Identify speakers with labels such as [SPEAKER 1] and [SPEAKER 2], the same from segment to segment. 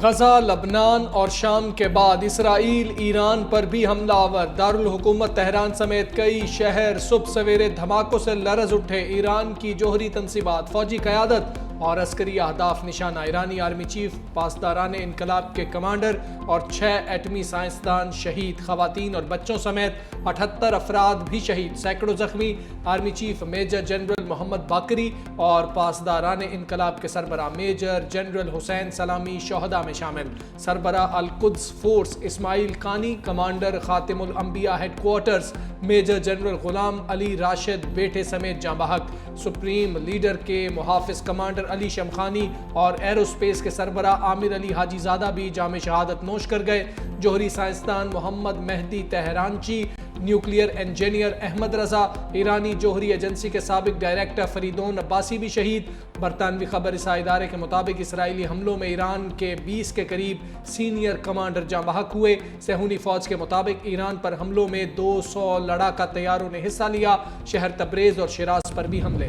[SPEAKER 1] غزہ، لبنان اور شام کے بعد اسرائیل ایران پر بھی حملہ آور۔ دارالحکومت تہران سمیت کئی شہر صبح سویرے دھماکوں سے لرز اٹھے۔ ایران کی جوہری تنصیبات، فوجی قیادت اور عسکری اہداف نشانہ۔ ایرانی آرمی چیف، پاسداران انقلاب کے کمانڈر اور 6 ایٹمی سائنسدان شہید۔ خواتین اور بچوں سمیت 78 افراد بھی شہید، سینکڑوں زخمی۔ آرمی چیف میجر جنرل محمد باقری اور پاسداران انقلاب کے سربراہ میجر جنرل حسین سلامی شہداء میں شامل۔ سربراہ القدس فورس اسماعیل قانی، کمانڈر خاتم الانبیاء head quarters major general Ghulam علی راشد بیٹے سمیت جاں بحق۔ سپریم لیڈر کے محافظ کمانڈر علی شمخانی اور ایرو سپیس کے سربراہ عامر علی حاجی زادہ بھی جام شہادت نوش کر گئے۔ جوہری سائنسدان محمد مہدی تہرانچی، نیوکلیئر انجینئر احمد رضا، ایرانی جوہری ایجنسی کے سابق ڈائریکٹر فریدون عباسی بھی شہید۔ برطانوی خبر رساں ادارے کے مطابق اسرائیلی حملوں میں ایران کے 20 کے قریب سینئر کمانڈر جاں بحق ہوئے۔ صہیونی فوج کے مطابق ایران پر حملوں میں 200 لڑاکا طیاروں نے حصہ لیا۔ شہر تبریز اور شیراز پر بھی حملے۔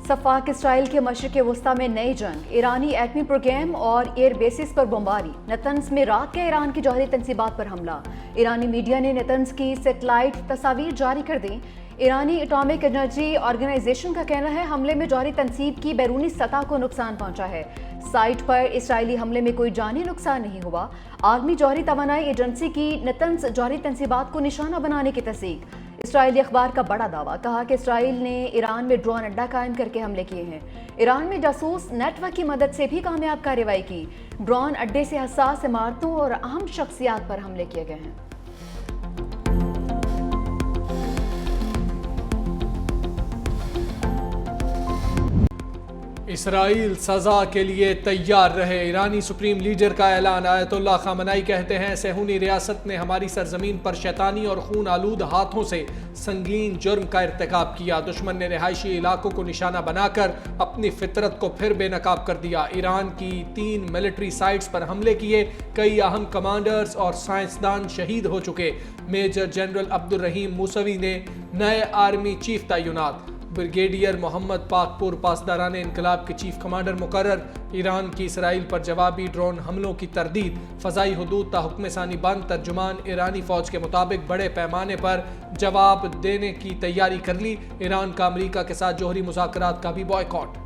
[SPEAKER 2] صفاق اسرائیل کے مشرق وسطی میں نئی جنگ، ایرانی ایٹمی پروگرام اور ایئر بیسز پر بمباری۔ نتنز میں رات کے ایران کی جوہری تنصیبات پر حملہ۔ ایرانی میڈیا نے نتنز کی سیٹلائٹ تصاویر جاری کر دیں۔ ایرانی اٹامک انرجی آرگنائزیشن کا کہنا ہے حملے میں جوہری تنصیب کی بیرونی سطح کو نقصان پہنچا ہے۔ سائٹ پر اسرائیلی حملے میں کوئی جانی نقصان نہیں ہوا۔ عالمی جوہری توانائی ایجنسی کی نتنز جوہری تنصیبات کو نشانہ بنانے کی تصدیق۔ اسرائیلی اخبار کا بڑا دعویٰ، کہا کہ اسرائیل نے ایران میں ڈرون اڈہ قائم کر کے حملے کیے ہیں۔ ایران میں جاسوس نیٹ ورک کی مدد سے بھی کامیاب کارروائی کی۔ ڈرون اڈے سے حساس عمارتوں اور اہم شخصیات پر حملے کیے گئے ہیں۔
[SPEAKER 1] اسرائیل سزا کے لیے تیار رہے، ایرانی سپریم لیڈر کا اعلان۔ آیت اللہ خامنائی کہتے ہیں صہیونی ریاست نے ہماری سرزمین پر شیطانی اور خون آلود ہاتھوں سے سنگین جرم کا ارتکاب کیا۔ دشمن نے رہائشی علاقوں کو نشانہ بنا کر اپنی فطرت کو پھر بے نقاب کر دیا۔ ایران کی 3 ملٹری سائٹس پر حملے کیے، کئی اہم کمانڈرز اور سائنسدان شہید ہو چکے۔ میجر جنرل عبدالرحیم موسوی نے نئے آرمی چیف تعینات۔ بریگیڈیئر محمد پاکپور پاسداران انقلاب کے چیف کمانڈر مقرر۔ ایران کی اسرائیل پر جوابی ڈرون حملوں کی تردید، فضائی حدود تا حکم ثانی بند۔ ترجمان ایرانی فوج کے مطابق بڑے پیمانے پر جواب دینے کی تیاری کر لی۔ ایران کا امریکہ کے ساتھ جوہری مذاکرات کا بھی بائیکاٹ۔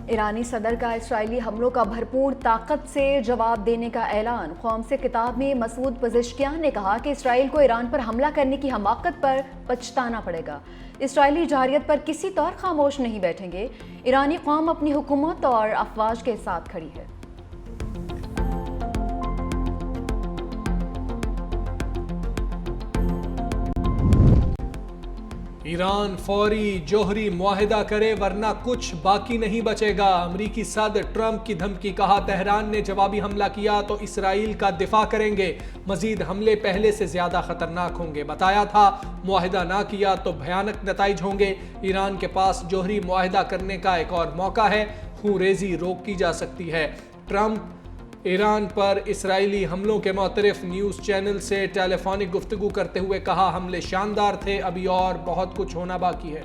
[SPEAKER 2] ایرانی صدر کا اسرائیلی حملوں کا بھرپور طاقت سے جواب دینے کا اعلان۔ قوم سے خطاب میں مسعود پزشکیان نے کہا کہ اسرائیل کو ایران پر حملہ کرنے کی حماقت پر پچھتانا پڑے گا۔ اسرائیلی جارحیت پر کسی طور خاموش نہیں بیٹھیں گے۔ ایرانی قوم اپنی حکومت اور افواج کے ساتھ کھڑی ہے۔
[SPEAKER 1] ایران فوری جوہری معاہدہ کرے ورنہ کچھ باقی نہیں بچے گا۔ امریکی صدر ٹرمپ کی دھمکی، کہا تہران نے جوابی حملہ کیا تو اسرائیل کا دفاع کریں گے، مزید حملے پہلے سے زیادہ خطرناک ہوں گے۔ بتایا تھا معاہدہ نہ کیا تو بھیانک نتائج ہوں گے۔ ایران کے پاس جوہری معاہدہ کرنے کا ایک اور موقع ہے، خون ریزی روک کی جا سکتی ہے۔ ٹرمپ ایران پر اسرائیلی حملوں کے معترف نیوز چینل سے ٹیلی فونک گفتگو کرتے ہوئے کہا حملے شاندار تھے، ابھی اور بہت کچھ ہونا باقی ہے۔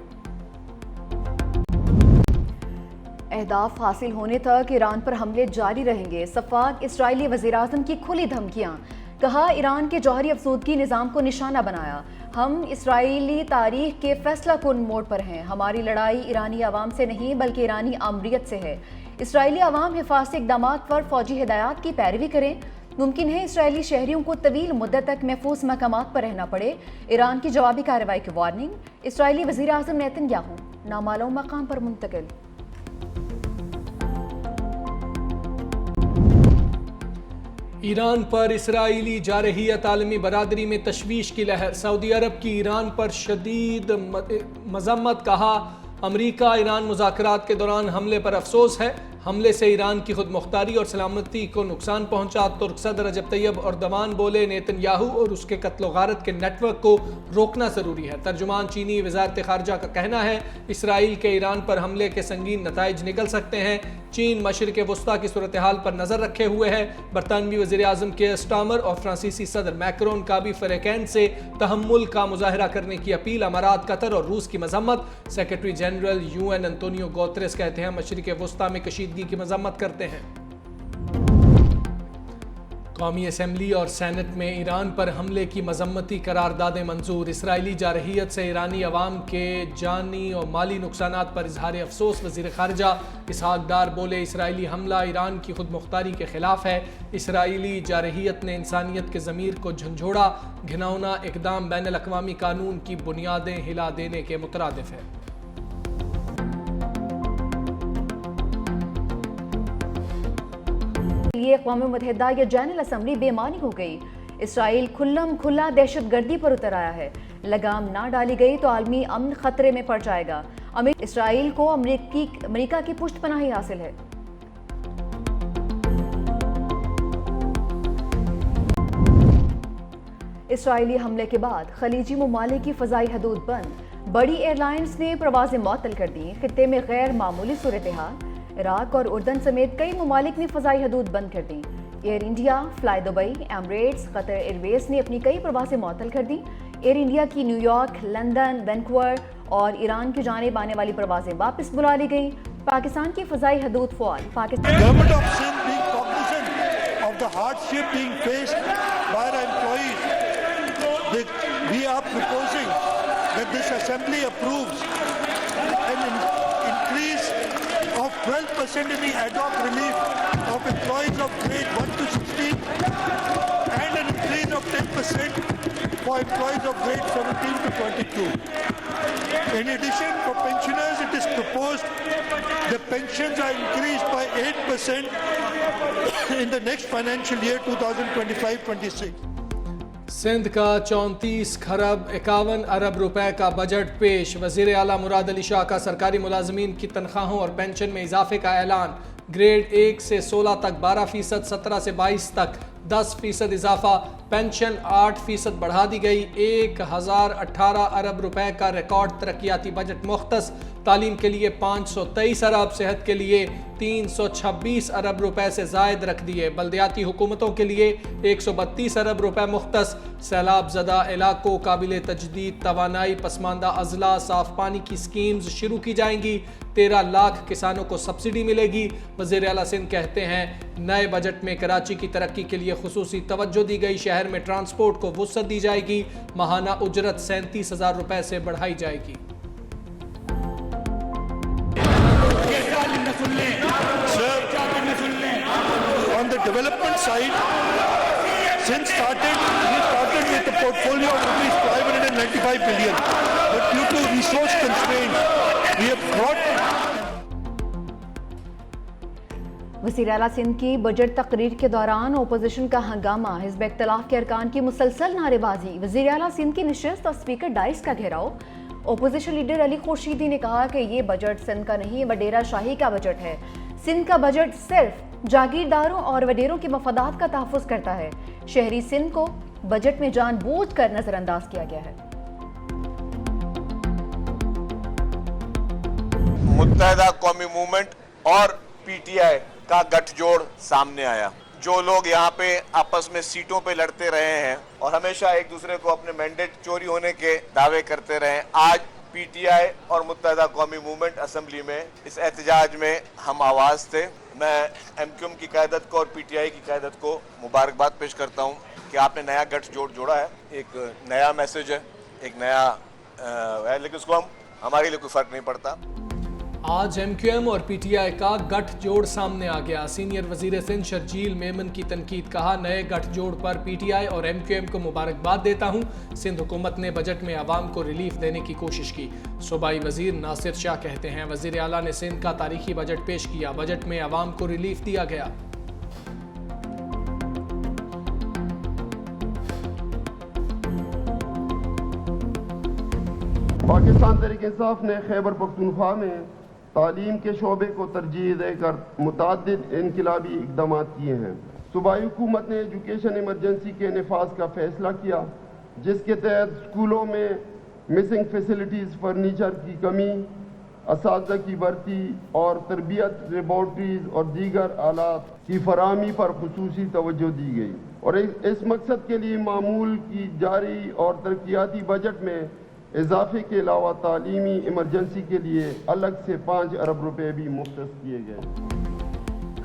[SPEAKER 2] اہداف حاصل ہونے تک ایران پر حملے جاری رہیں گے۔ صفاق اسرائیلی وزیراعظم کی کھلی دھمکیاں، کہا ایران کے جوہری افزودگی نظام کو نشانہ بنایا۔ ہم اسرائیلی تاریخ کے فیصلہ کن موڑ پر ہیں۔ ہماری لڑائی ایرانی عوام سے نہیں بلکہ ایرانی آمریت سے ہے۔ اسرائیلی عوام حفاظتی اقدامات پر فوجی ہدایات کی پیروی کریں۔ ممکن ہے اسرائیلی شہریوں کو طویل مدت تک محفوظ مقامات پر رہنا پڑے۔ ایران کی جوابی کارروائی کی وارننگ، اسرائیلی وزیر اعظم نیتن یاہو نامعلوم مقام پر منتقل۔
[SPEAKER 1] ایران پر اسرائیلی جارحیت، عالمی برادری میں تشویش کی لہر۔ سعودی عرب کی ایران پر شدید مذمت، کہا امریکہ ایران مذاکرات کے دوران حملے پر افسوس ہے۔ حملے سے ایران کی خود مختاری اور سلامتی کو نقصان پہنچا۔ ترک صدر رجب طیب اردوان بولے نیتن یاہو اور اس کے قتل و غارت کے نیٹ ورک کو روکنا ضروری ہے۔ ترجمان چینی وزارت خارجہ کا کہنا ہے اسرائیل کے ایران پر حملے کے سنگین نتائج نکل سکتے ہیں۔ چین مشرق وسطیٰ کی صورتحال پر نظر رکھے ہوئے ہے۔ برطانوی وزیر اعظم کیئر سٹارمر اور فرانسیسی صدر میکرون کا بھی فریقین سے تحمل کا مظاہرہ کرنے کی اپیل۔ امارات، قطر اور روس کی مذمت۔ سیکرٹری جنرل UN انطونیو گوتریس کہتے ہیں مشرق وسطیٰ میں کشیدگی کشیدگی کی مذمت کرتے ہیں۔ قومی اسمبلی اور سینٹ میں ایران پر حملے کی مذمتی قراردادیں منظور۔ اسرائیلی جارحیت سے ایرانی عوام کے جانی اور مالی نقصانات پر اظہار افسوس۔ وزیر خارجہ اسحاق ڈار بولے اسرائیلی حملہ ایران کی خود مختاری کے خلاف ہے۔ اسرائیلی جارحیت نے انسانیت کے ضمیر کو جھنجھوڑا۔ گھناؤنا اقدام بین الاقوامی قانون کی بنیادیں ہلا دینے کے مترادف ہے۔
[SPEAKER 2] لیے اقوام متحدہ یا جنرل اسمبلی بے معنی ہو گئی۔ اسرائیل کھلم کھلا دہشت گردی پر اتر آیا ہے۔ لگام نہ ڈالی گئی تو عالمی امن خطرے میں پڑ جائے گا۔ اسرائیل کو امریکہ کی پشت پناہی حاصل ہے۔ اسرائیلی حملے کے بعد خلیجی ممالک کی فضائی حدود بند۔ بڑی ایئر لائنز نے پروازیں معطل کر دیں۔ خطے میں غیر معمولی صورتحال۔ عراق اور اردن سمیت کئی ممالک نے فضائی حدود بند کر دیں۔ Air India, fly Dubai, Emirates, Qatar airways نے اپنی کئی پروازیں معطل کر دیں۔ ایئر انڈیا کی نیو یارک، لندن، وینکوور اور ایران کی جانب آنے والی پروازیں واپس بلا لی گئیں۔ پاکستان کی فضائی حدود فعال۔
[SPEAKER 3] of 12% in the ad hoc relief of employees of grade 1 to 16 and an increase of 10% for employees of grade 17 to 22. In addition, for pensioners, it is proposed the pensions are increased by 8% in the next financial year 2025-26.
[SPEAKER 1] Sindh کا 34.51 ارب روپے کا budget پیش۔ وزیر اعلیٰ مراد علی شاہ کا سرکاری ملازمین کی تنخواہوں اور پینشن میں اضافے کا اعلان۔ گریڈ 1 سے 16 تک 12%، 17 سے 22 تک 10% اضافہ، پینشن 8% بڑھا دی گئی۔ 1018 ارب روپے کا ریکارڈ ترقیاتی بجٹ مختص۔ تعلیم کے لیے 523 ارب، صحت کے لیے 326 ارب روپے سے زائد رکھ دیے۔ بلدیاتی حکومتوں کے لیے 132 ارب روپے مختص۔ سیلاب زدہ علاقوں قابل تجدید توانائی پسماندہ اضلاع صاف پانی کی سکیمز شروع کی جائیں گی۔ 13 لاکھ کسانوں کو سبسڈی ملے گی۔ وزیر اعلیٰ سندھ کہتے ہیں نئے بجٹ میں کراچی کی ترقی کے لیے خصوصی توجہ دی گئی۔ شہر میں ٹرانسپورٹ کو وسعت دی جائے گی۔ ماہانہ اجرت 37,000 روپے سے بڑھائی جائے گی۔
[SPEAKER 3] On the development side, since we started with a portfolio of rupees 595 billion, but due to resource constraints, we have brought
[SPEAKER 2] وزیر اعلیٰ سندھ کی بجٹ تقریر کے دوران اپوزیشن کا ہنگامہ، حزب اختلاف کے ارکان کی مسلسل نعرے بازی، وزیر اعلیٰ سندھ کی نشست اور اسپیکر ڈائس کا گھیراؤ۔ اپوزیشن لیڈر علی خورشیدی نے کہا کہ یہ بجٹ سندھ کا نہیں، وڈیرا شاہی کا بجٹ ہے۔ سندھ کا بجٹ صرف جاگیرداروں اور وڈیروں کے مفادات کا تحفظ کرتا ہے۔ شہری سندھ کو بجٹ میں جان بوجھ کر نظر انداز کیا گیا ہے۔
[SPEAKER 4] متحدہ قومی موومنٹ اور پی ٹی آئی کا گٹھ جوڑ سامنے آیا۔ جو لوگ یہاں پہ آپس میں سیٹوں پہ لڑتے رہے ہیں اور ہمیشہ ایک دوسرے کو اپنے مینڈیٹ چوری ہونے کے دعوے کرتے رہے ہیں، آج پی ٹی آئی اور متحدہ قومی موومنٹ اسمبلی میں اس احتجاج میں ہم آواز تھے۔ میں ایم کیو ایم کی قیادت کو اور پی ٹی آئی کی قیادت کو مبارکباد پیش کرتا ہوں کہ آپ نے نیا گٹھ جوڑ جوڑا ہے۔ ایک نیا میسج ہے، ایک نیا ہے، لیکن اس کو ہمارے لیے کوئی فرق نہیں پڑتا۔
[SPEAKER 1] آج ایم کیو ایم اور پی ٹی آئی کا گٹھ جوڑ سامنے آ گیا۔ سینئر وزیر سندھ شرجیل میمن کی تنقید، کہا نئے گٹھ جوڑ پر پی ٹی آئی اور ایم کیو ایم کو مبارکباد دیتا ہوں۔ سندھ حکومت نے بجٹ میں عوام کو ریلیف دینے کی کوشش کی۔ صوبائی وزیر ناصر شاہ کہتے ہیں وزیر اعلیٰ نے سندھ کا تاریخی بجٹ پیش کیا، بجٹ میں عوام کو ریلیف دیا گیا۔
[SPEAKER 5] پاکستان تحریک انصاف نے خیبر پختونخوا میں تعلیم کے شعبے کو ترجیح دے کر متعدد انقلابی اقدامات کیے ہیں۔ صوبائی حکومت نے ایجوکیشن ایمرجنسی کے نفاذ کا فیصلہ کیا، جس کے تحت اسکولوں میں مسنگ فیسلٹیز، فرنیچر کی کمی، اساتذہ کی بھرتی اور تربیت لیبارٹریز اور دیگر آلات کی فراہمی پر خصوصی توجہ دی گئی، اور اس مقصد کے لیے معمول کی جاری اور ترقیاتی بجٹ میں اضافے کے علاوہ تعلیمی ایمرجنسی کے لیے الگ سے 5 ارب روپے بھی مختص کیے گئے۔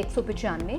[SPEAKER 2] 195,